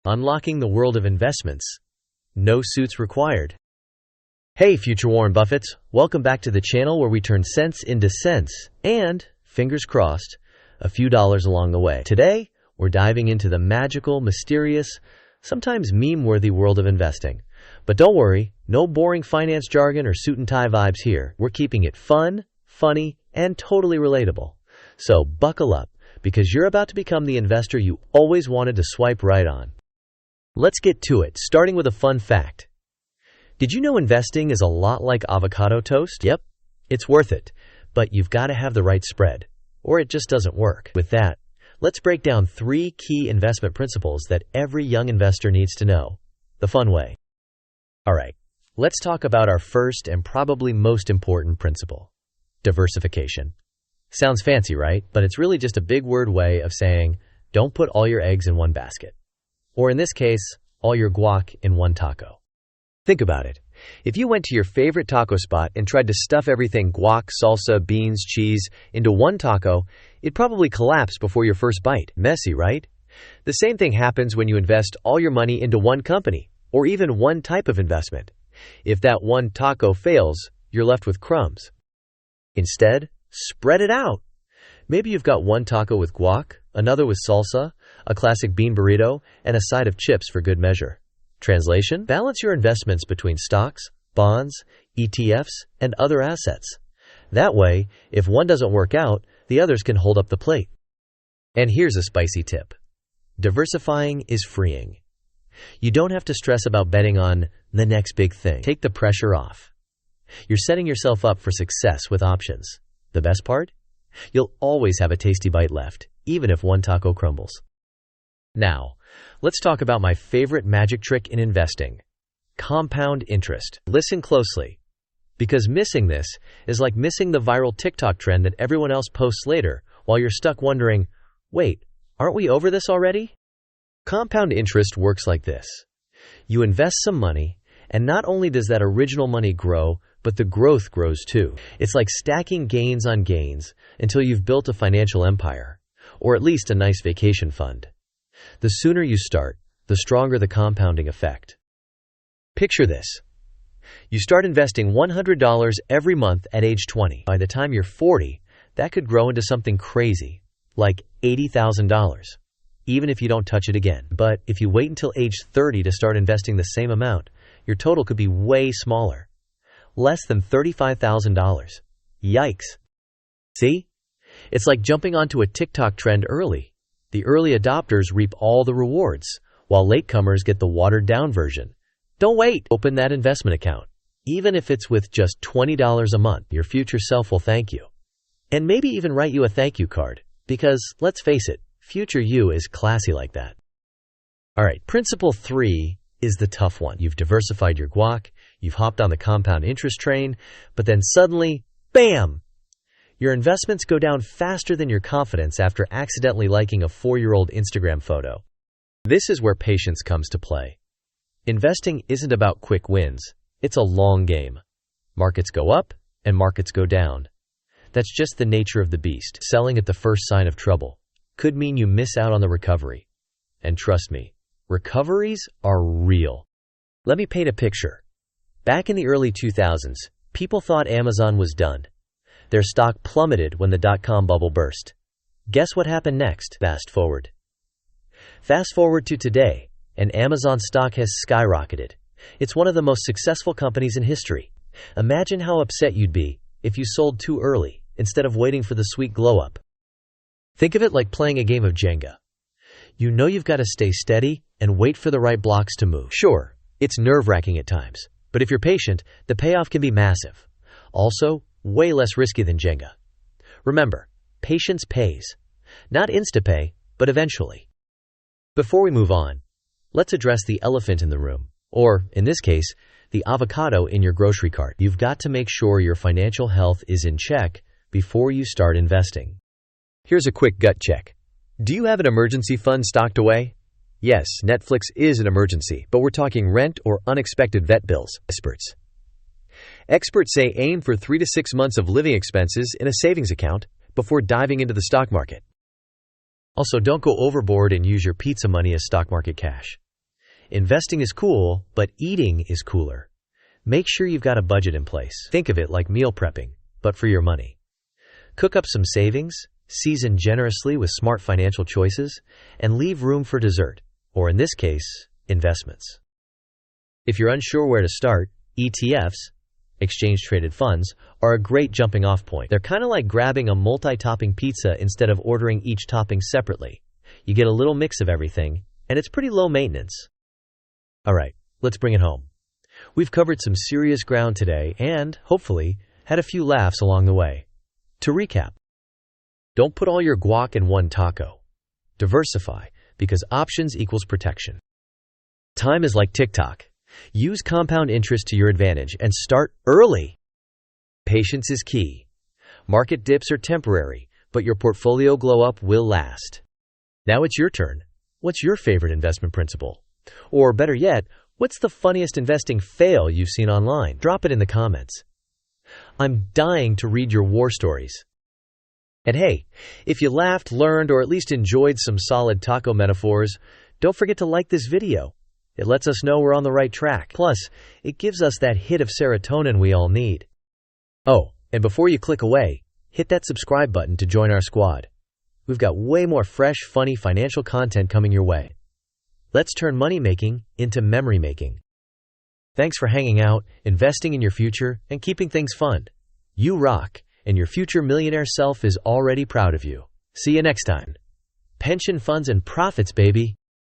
Unlocking the world of investments. No suits required. Hey, future Warren Buffetts. Welcome back to the channel where we turn cents into cents and, fingers crossed, a few dollars along the way. Today, we're diving into the magical, mysterious, sometimes meme-worthy world of investing. But don't worry, no boring finance jargon or suit and tie vibes here. We're keeping it fun, funny, and totally relatable. So buckle up, because you're about to become the investor you always wanted to swipe right on. Let's get to it, starting with a fun fact. Did you know investing is a lot like avocado toast? Yep, it's worth it, but you've got to have the right spread, or it just doesn't work. With that, let's break down 3 key investment principles that every young investor needs to know, the fun way. All right, let's talk about our first and probably most important principle, diversification. Sounds fancy, right? But it's really just a big word way of saying, don't put all your eggs in one basket. Or in this case, all your guac in one taco. Think about it. If you went to your favorite taco spot and tried to stuff everything guac, salsa, beans, cheese into one taco, it'd probably collapse before your first bite. Messy, right? The same thing happens when you invest all your money into one company, or even one type of investment. If that one taco fails, you're left with crumbs. Instead, spread it out. Maybe you've got one taco with guac, another with salsa, a classic bean burrito, and a side of chips for good measure. Translation: balance your investments between stocks, bonds, ETFs, and other assets. That way, if one doesn't work out, the others can hold up the plate. And here's a spicy tip. Diversifying is freeing. You don't have to stress about betting on the next big thing. Take the pressure off. You're setting yourself up for success with options. The best part? You'll always have a tasty bite left, even if one taco crumbles. Now, let's talk about my favorite magic trick in investing: compound interest. Listen closely, because missing this is like missing the viral TikTok trend that everyone else posts later while you're stuck wondering, wait, aren't we over this already? Compound interest works like this. You invest some money, and not only does that original money grow, but the growth grows too. It's like stacking gains on gains until you've built a financial empire, or at least a nice vacation fund. The sooner you start, the stronger the compounding effect. Picture this. You start investing $100 every month at age 20. By the time you're 40, that could grow into something crazy, like $80,000, even if you don't touch it again. But if you wait until age 30 to start investing the same amount, your total could be way smaller. Less than $35,000. Yikes. See? It's like jumping onto a TikTok trend early. The early adopters reap all the rewards, while latecomers get the watered-down version. Don't wait. Open that investment account. Even if it's with just $20 a month, your future self will thank you. And maybe even write you a thank you card. Because, let's face it, future you is classy like that. All right, principle 3 is the tough one. You've diversified your guac, you've hopped on the compound interest train, but then suddenly, bam! Your investments go down faster than your confidence after accidentally liking a 4-year-old Instagram photo. This is where patience comes to play. Investing isn't about quick wins. It's a long game. Markets go up and markets go down. That's just the nature of the beast. Selling at the first sign of trouble could mean you miss out on the recovery. And trust me, recoveries are real. Let me paint a picture. Back in the early 2000s, people thought Amazon was done. Their stock plummeted when the dot-com bubble burst. Guess what happened next? Fast forward to today, and Amazon stock has skyrocketed. It's one of the most successful companies in history. Imagine how upset you'd be if you sold too early instead of waiting for the sweet glow-up. Think of it like playing a game of Jenga. You know you've got to stay steady and wait for the right blocks to move. Sure, it's nerve-wracking at times, but if you're patient, the payoff can be massive. Also, way less risky than Jenga. Remember, patience pays. Not insta-pay, but eventually. Before we move on, let's address the elephant in the room, or, in this case, the avocado in your grocery cart. You've got to make sure your financial health is in check before you start investing. Here's a quick gut check. Do you have an emergency fund stocked away? Yes, Netflix is an emergency, but we're talking rent or unexpected vet bills. Experts say aim for 3 to 6 months of living expenses in a savings account before diving into the stock market. Also, don't go overboard and use your pizza money as stock market cash. Investing is cool, but eating is cooler. Make sure you've got a budget in place. Think of it like meal prepping, but for your money. Cook up some savings, season generously with smart financial choices, and leave room for dessert, or in this case, investments. If you're unsure where to start, ETFs, exchange-traded funds, are a great jumping-off point. They're kind of like grabbing a multi-topping pizza instead of ordering each topping separately. You get a little mix of everything, and it's pretty low maintenance. Alright, let's bring it home. We've covered some serious ground today and, hopefully, had a few laughs along the way. To recap, don't put all your guac in one taco. Diversify, because options equals protection. Time is like TikTok. Use compound interest to your advantage and start early. Patience is key. Market dips are temporary, but your portfolio glow-up will last. Now it's your turn. What's your favorite investment principle? Or better yet, what's the funniest investing fail you've seen online? Drop it in the comments. I'm dying to read your war stories. And hey, if you laughed, learned, or at least enjoyed some solid taco metaphors, don't forget to like this video. It lets us know we're on the right track. Plus, it gives us that hit of serotonin we all need. Oh, and before you click away, hit that subscribe button to join our squad. We've got way more fresh, funny financial content coming your way. Let's turn money making into memory making. Thanks for hanging out, investing in your future, and keeping things fun. You rock, and your future millionaire self is already proud of you. See you next time. Pension funds and profits, baby.